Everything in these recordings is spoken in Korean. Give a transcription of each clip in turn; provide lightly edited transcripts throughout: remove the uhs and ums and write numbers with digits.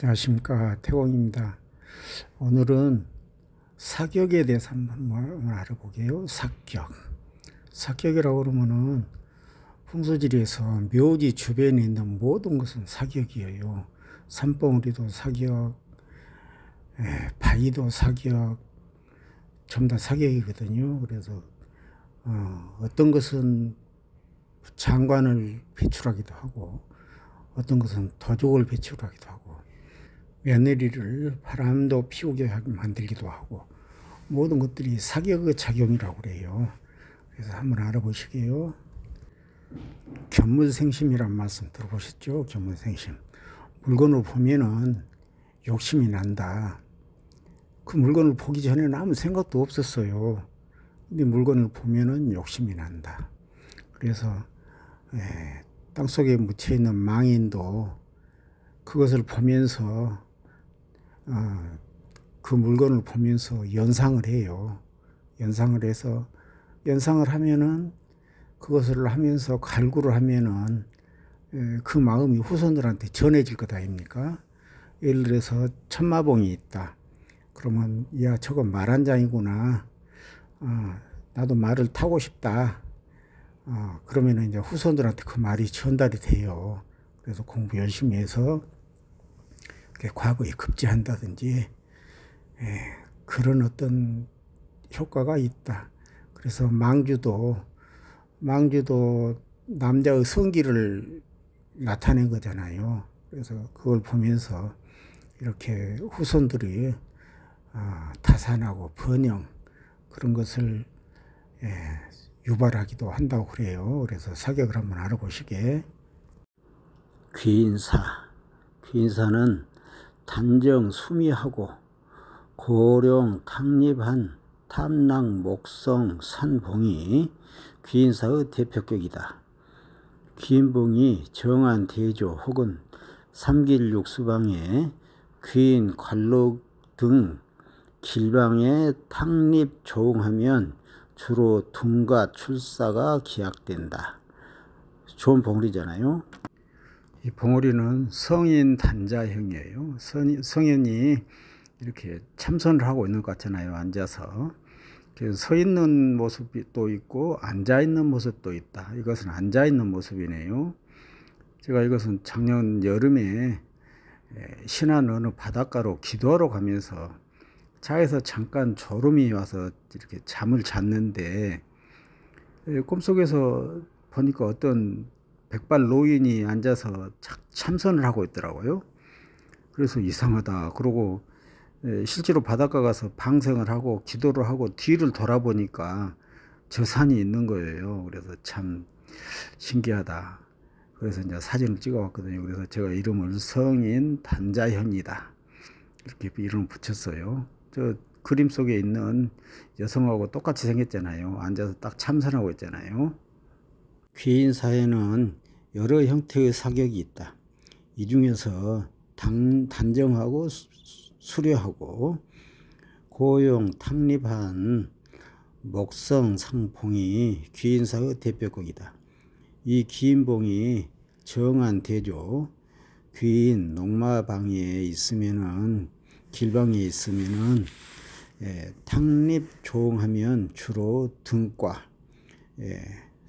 안녕하십니까, 태공입니다. 오늘은 사격에 대해서 한번 알아보게요. 사격이라고 그러면은 풍수지리에서 묘지 주변에 있는 모든 것은 사격이에요. 산봉우리도 사격, 바위도 사격, 전부 다 사격이거든요. 그래서 어떤 것은 장관을 배출하기도 하고, 어떤 것은 도적을 배출하기도 하고, 며느리를 바람도 피우게 만들기도 하고, 모든 것들이 사격의 작용이라고 그래요. 그래서 한번 알아보시게요. 견물생심이란 말씀 들어보셨죠? 견물생심. 물건을 보면은 욕심이 난다. 그 물건을 보기 전에는 아무 생각도 없었어요. 근데 물건을 보면은 욕심이 난다. 그래서 땅속에 묻혀있는 망인도 그것을 보면서 그 물건을 보면서 연상을 해요. 연상을 해서 연상을 하면은 그것을 하면서 갈구를 하면은 그 마음이 후손들한테 전해질 것 아닙니까? 예를 들어서 천마봉이 있다. 그러면 야, 저건 말 한 장이구나. 나도 말을 타고 싶다. 그러면은 이제 후손들한테 그 말이 전달이 돼요. 그래서 공부 열심히 해서 과거에 급제한다든지 그런 어떤 효과가 있다. 그래서 망주도 남자의 성기를 나타낸 거잖아요. 그래서 그걸 보면서 이렇게 후손들이 타산하고 번영 그런 것을 유발하기도 한다고 그래요. 그래서 사격을 한번 알아보시게. 귀인사는 단정 수미하고 고령 탁립한 탐랑 목성 산봉이 귀인사의 대표격이다. 귀인봉이 정한 대조 혹은 삼길육수방에 귀인 관록 등 길방에 탁립 조응하면 주로 둥과 출사가 기약된다. 좋은 봉우리잖아요. 이 봉우리는 성인 단자형이에요. 성인이 이렇게 참선을 하고 있는 것 같잖아요. 앉아서. 서 있는 모습이 또 있고 앉아 있는 모습도 있다. 이것은 앉아 있는 모습이네요. 제가 이것은 작년 여름에 신안 어느 바닷가로 기도하러 가면서 차에서 잠깐 졸음이 와서 이렇게 잠을 잤는데 꿈속에서 보니까 어떤 백발 노인이 앉아서 참선을 하고 있더라고요. 그래서 이상하다. 그러고 실제로 바닷가 가서 방생을 하고 기도를 하고 뒤를 돌아보니까 저 산이 있는 거예요. 그래서 참 신기하다. 그래서 이제 사진을 찍어 왔거든요. 그래서 제가 이름을 성인 단자현이다. 이렇게 이름을 붙였어요. 저 그림 속에 있는 여성하고 똑같이 생겼잖아요. 앉아서 딱 참선하고 있잖아요. 귀인사에는 여러 형태의 사격이 있다. 이 중에서 단정하고 수려하고 고용 탁립한 목성 상봉이 귀인사의 대표격이다. 이 귀인봉이 정한 대조 귀인 농마방에 있으면은 길방에 있으면은 탁립 조응하면 주로 등과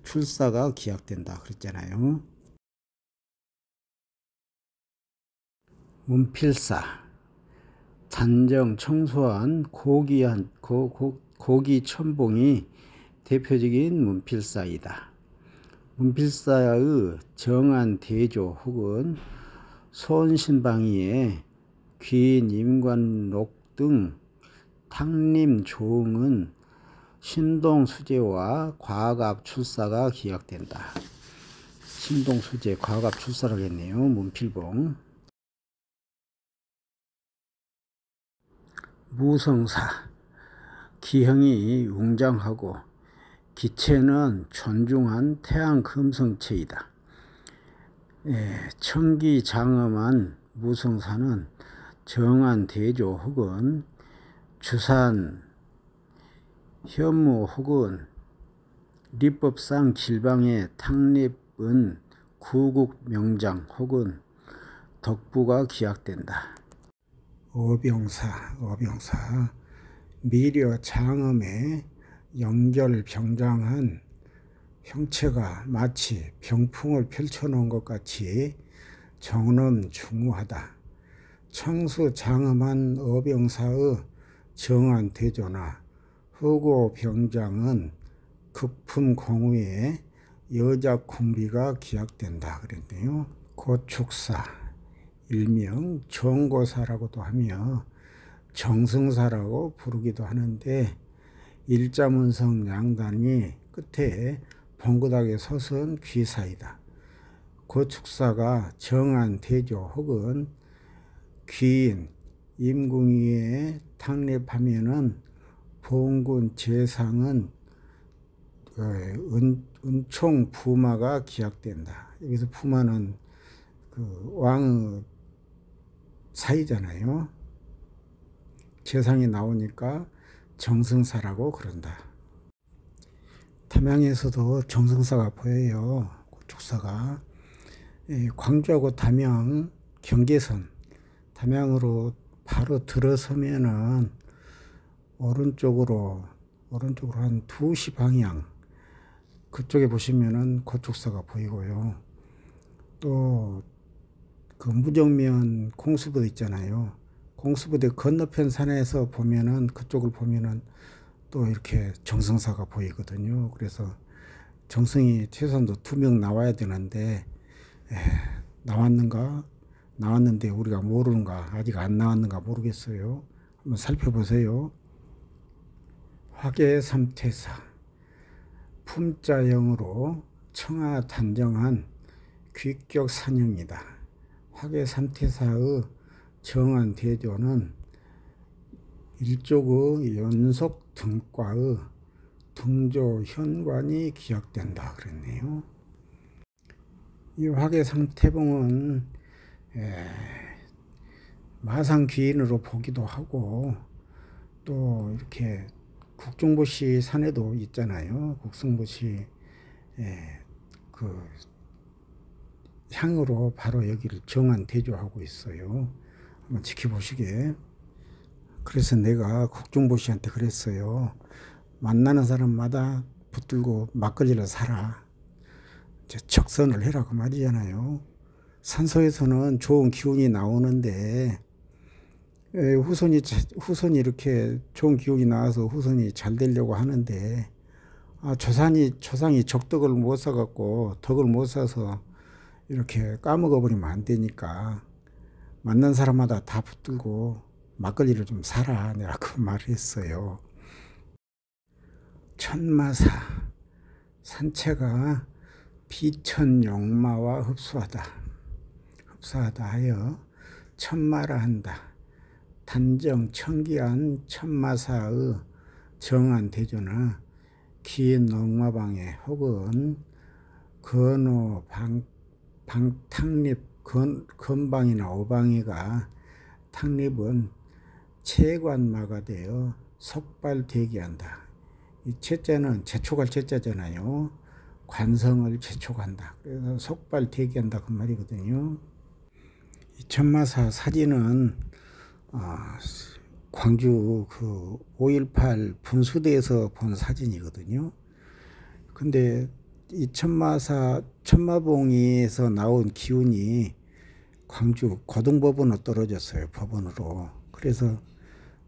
출사가 기약된다 그랬잖아요. 문필사 단정 청소한 고기 천봉이 대표적인 문필사이다. 문필사의 정한 대조 혹은 소원신방위에 귀인 임관록 등 탁림 조응은 신동수제와 과갑 출사가 기약된다. 신동수제, 과갑 출사라겠네요. 문필봉. 무성사 기형이 웅장하고 기체는 존중한 태양금성체이다. 청기장엄한 무성사는 정한 대조 혹은 주산 현무 혹은 리법상 길방의 탁립은 구국 명장 혹은 덕부가 기약된다. 어병사 미려 장엄에 연결병장한 형체가 마치 병풍을 펼쳐놓은 것 같이 정엄중후하다. 청수장엄한 어병사의 정한 대조나 허고병장은 극품 공우에 여자 궁비가 기약된다 그랬네요. 고축사 일명 정고사라고도 하며 정승사라고 부르기도 하는데 일자문성 양단이 끝에 봉긋하게 서선 귀사이다. 고축사가 정한 대조 혹은 귀인 임궁위에 탕립하면은 봉군 제상은 은총 부마가 기약된다. 여기서 부마는 그 왕의 사이잖아요. 제상이 나오니까 정승사라고 그런다. 담양에서도 정승사가 보여요. 고축사가. 광주하고 담양 경계선, 담양으로 바로 들어서면은 오른쪽으로 한 2시 방향 그쪽에 보시면은 고축사가 보이고요. 또 그 무정면 공수부대 있잖아요. 공수부대 건너편 산에서 보면은 그쪽을 보면은 또 이렇게 정승사가 보이거든요. 그래서 정승이 최소한도 2명 나와야 되는데 나왔는데 우리가 모르는가, 아직 안 나왔는가 모르겠어요. 한번 살펴보세요. 화계삼태사 품자형으로 청하 단정한 귀격 산형이다. 화계삼태사의 정한 대조는 일족의 연속 등과의 등조 현관이 기약된다 그랬네요. 이 화계삼태봉은 마상귀인으로 보기도 하고 또 이렇게 국중보시 산에도 있잖아요. 국승보시 그 향으로 바로 여기를 정한 대조하고 있어요. 한번 지켜보시게. 그래서 내가 국중보시한테 그랬어요. 만나는 사람마다 붙들고 막걸리를 사라. 이제 적선을 해라 그 말이잖아요. 산소에서는 좋은 기운이 나오는데 후손이 이렇게 좋은 기운이 나와서 후손이 잘 되려고 하는데 조상이 적덕을 못 사갖고 덕을 못 사서 이렇게 까먹어 버리면 안 되니까 만난 사람마다 다 붙들고 막걸리를 좀 사라. 내가 그 말을 했어요. 천마사 산채가 비천용마와 흡수하다 하여 천마라 한다. 단정 청기한 천마사의 정한 대조나 긴 농마방에 혹은 건호 탕립 건방이나 오방이가 탕립은 채관마가 되어 속발대기한다. 이 채자는 재촉할 채자잖아요. 관성을 재촉한다. 그래서 속발대기한다 그 말이거든요. 이 천마사 사진은 광주 그 5.18 분수대에서 본 사진이거든요. 근데 이 천마봉에서 나온 기운이 광주 고등법원으로 떨어졌어요. 법원으로. 그래서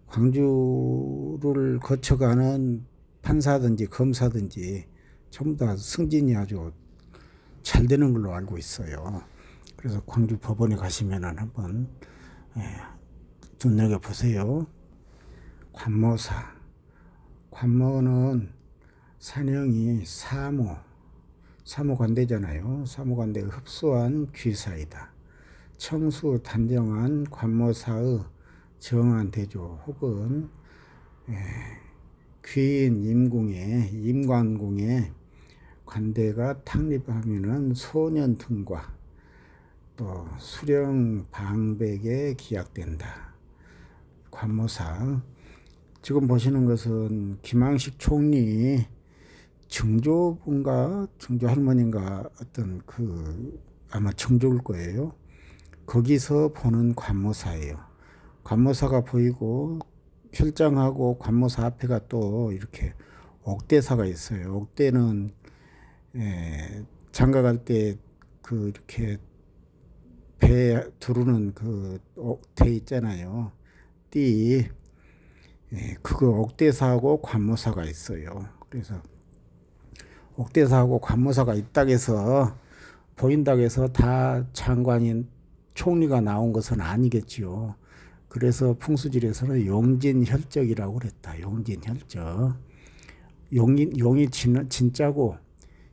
광주를 거쳐가는 판사든지 검사든지 전부 다 승진이 아주 잘 되는 걸로 알고 있어요. 그래서 광주 법원에 가시면은 한번 눈여겨보세요. 관모는 산형이 사모관대잖아요. 사모관대의 흡수한 귀사이다. 청수 단정한 관모사의 정한 대조 혹은 귀인 임관궁에 관대가 탕립하면은 소년 등과 또 수령 방백에 기약된다. 관모사. 지금 보시는 것은 김항식 총리 증조분가 증조 할머니인가 어떤 아마 증조일 거예요. 거기서 보는 관모사예요. 관모사가 보이고 혈장하고 관모사 앞에가 또 이렇게 옥대사가 있어요. 옥대는 장가갈 때 그 이렇게 배 두르는 그 옥대 있잖아요. 띠. 그거 옥대사하고 관모사가 있어요. 그래서 옥대사하고 관모사가 있다고 해서 보인다고 해서 다 장관인 총리가 나온 것은 아니겠지요. 그래서 풍수질에서는 용진혈적이라고 그랬다. 용진혈적. 용이 진짜고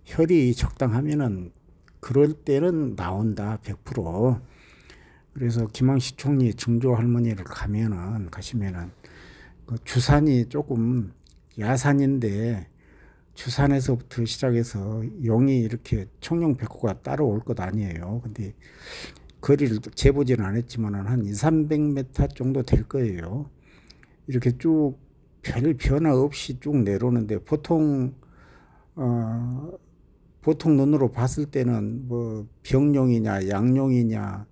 혈이 적당하면은 그럴 때는 나온다. 100%. 그래서 김항식 총리 증조 할머니를 가시면은 그 주산이 조금 야산인데 주산에서부터 시작해서 용이 이렇게 청룡 백호가 따라올 것 아니에요. 근데 거리를 재보지는 않았지만 한 200-300m 정도 될 거예요. 이렇게 쭉 별 변화 없이 쭉 내려오는데 보통 눈으로 봤을 때는 뭐 병용이냐 양용이냐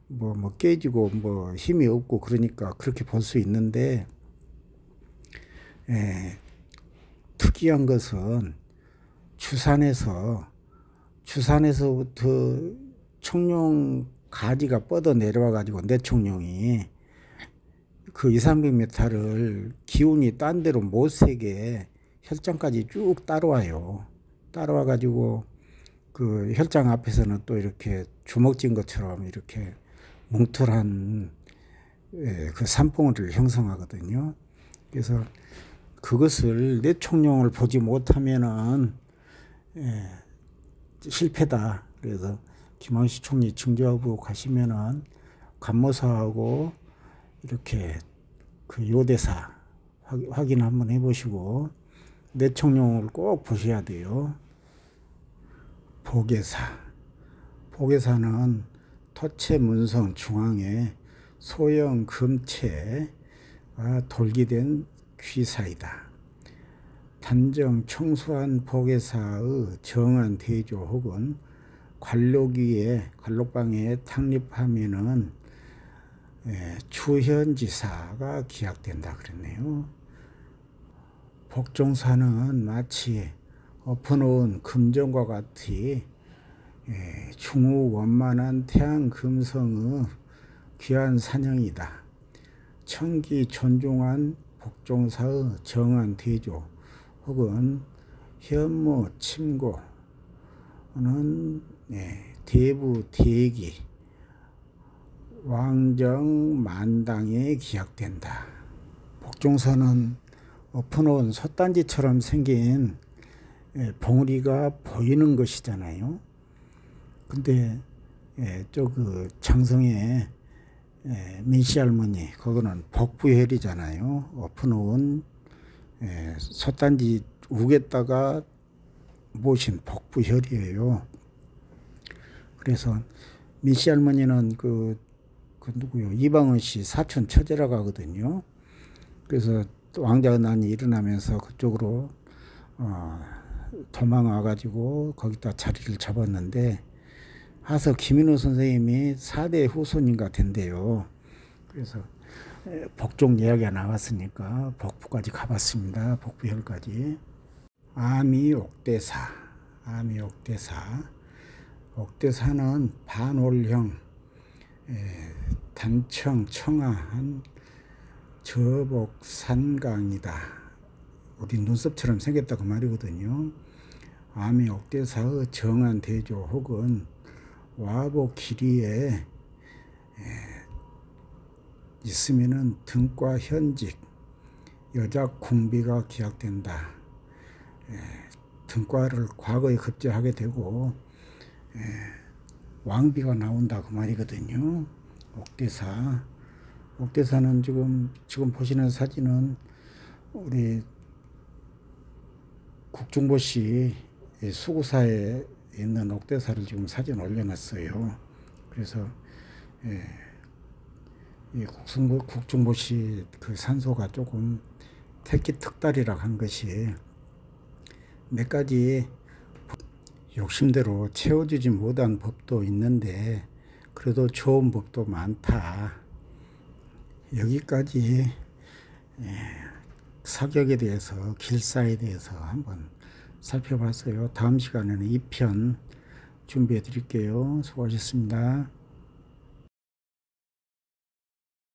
뭐 깨지고 뭐 힘이 없고 그러니까 그렇게 볼 수 있는데 특이한 것은 주산에서부터 청룡 가지가 뻗어 내려와 가지고 내청룡이 그 200-300m를 기운이 딴 데로 못 새게 혈장까지 쭉 따라와요. 따라와 가지고 그 혈장 앞에서는 또 이렇게 주먹진 것처럼 이렇게 뭉틀한 그 산봉우리를 형성하거든요. 그래서 그것을 내청룡을 보지 못하면은 실패다. 그래서 김항식 총리 증조하고 가시면은 관모사하고 이렇게 그 요대사 확인 한번 해보시고 내청룡을 꼭 보셔야 돼요. 보계사는 토체 문성 중앙에 소형 금체가 돌기된 귀사이다. 단정 청수한 보계사의 정한 대조 혹은 관록방에 탁립하면은 추현지사가 기약된다 그랬네요. 복종사는 마치 엎어놓은 금전과 같이 중후 원만한 태양금성의 귀한 산형이다. 천기 존중한 복종사의 정한 대조 혹은 현무 침고는 대부 대기 왕정 만당에 기약된다. 복종사는 엎어놓은 솥단지처럼 생긴 봉우리가 보이는 것이잖아요. 근데 그 장성의 민씨 할머니 그거는 복부혈이잖아요. 엎어놓은 솥단지 우에다가 모신 복부혈이에요. 그래서 민씨 할머니는 그 누구요? 이방원 씨 사촌 처제라고 하거든요. 그래서 왕자가 난이 일어나면서 그쪽으로 도망와가지고 거기다 자리를 잡았는데 하서 김인호 선생님이 4대 후손인가 된대요. 그래서 복종 이야기가 나왔으니까 복부까지 가봤습니다. 복부혈까지. 아미옥대사. 옥대사는 반올형 단청 청아한 저복산강이다. 우리 눈썹처럼 생겼다 그 말이거든요. 아미옥대사의 정한 대조 혹은 와복 길이에 있으면은 등과 현직 여자 궁비가 기약된다. 등과를 과거에 급제하게 되고 왕비가 나온다 그 말이거든요. 옥대사는 지금 보시는 사진은 우리 국중보시 수구사에 있는 옥대사를 지금 사진 올려놨어요. 그래서 이 국중보시 그 산소가 조금 특기특달이라 한 것이 몇 가지 욕심대로 채워주지 못한 법도 있는데 그래도 좋은 법도 많다. 여기까지 사격에 대해서, 길사에 대해서 한번 살펴봤어요. 다음 시간에는 2편 준비해 드릴게요. 수고하셨습니다.